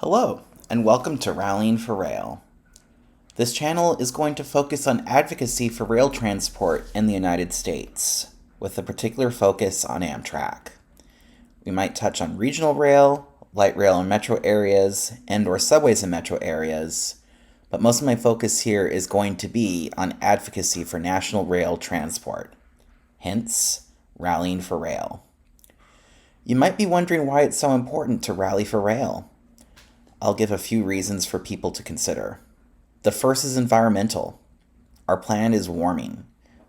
Hello, and welcome to Rallying for Rail. This channel is going to focus on advocacy for rail transport in the United States, with a particular focus on Amtrak. We might touch on regional rail, light rail in metro areas, and/or subways in metro areas, but most of my focus here is going to be on advocacy for national rail transport, hence, Rallying for Rail. You might be wondering why it's so important to rally for rail. I'll give a few reasons for people to consider. The first is environmental. Our planet is warming,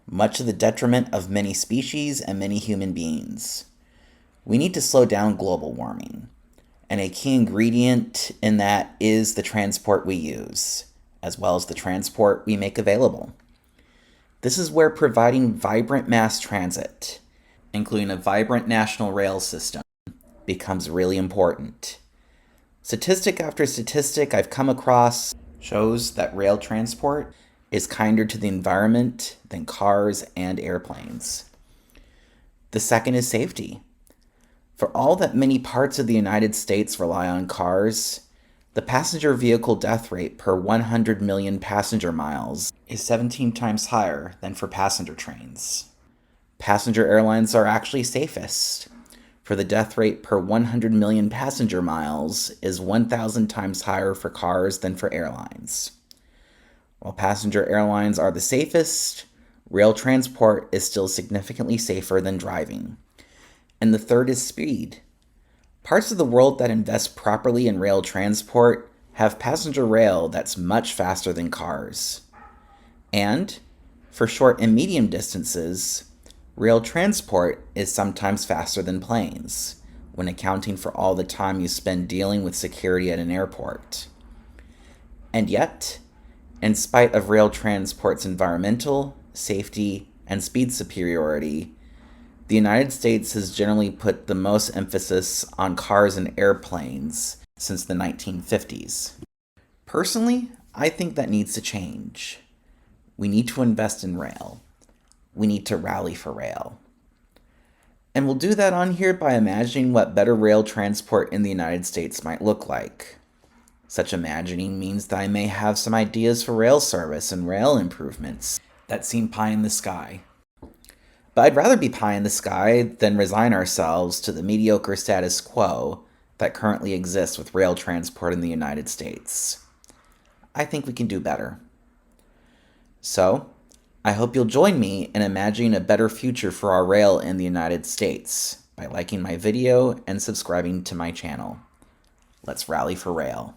much to the detriment of many species and many human beings. We need to slow down global warming, and a key ingredient in that is the transport we use, as well as the transport we make available. This is where providing vibrant mass transit, including a vibrant national rail system, becomes really important. Statistic after statistic I've come across shows that rail transport is kinder to the environment than cars and airplanes. The second is safety. For all that many parts of the United States rely on cars, the passenger vehicle death rate per 100 million passenger miles is 17 times higher than for passenger trains. Passenger airlines are actually safest, for the death rate per 100 million passenger miles is 1,000 times higher for cars than for airlines. While passenger airlines are the safest, rail transport is still significantly safer than driving. And the third is speed. Parts of the world that invest properly in rail transport have passenger rail that's much faster than cars. And, for short and medium distances, rail transport is sometimes faster than planes, when accounting for all the time you spend dealing with security at an airport. And yet, in spite of rail transport's environmental, safety, and speed superiority, the United States has generally put the most emphasis on cars and airplanes since the 1950s. Personally, I think that needs to change. We need to invest in rail. We need to rally for rail. And we'll do that on here by imagining what better rail transport in the United States might look like. Such imagining means that I may have some ideas for rail service and rail improvements that seem pie in the sky. But I'd rather be pie in the sky than resign ourselves to the mediocre status quo that currently exists with rail transport in the United States. I think we can do better. So, I hope you'll join me in imagining a better future for our rail in the United States by liking my video and subscribing to my channel. Let's rally for rail.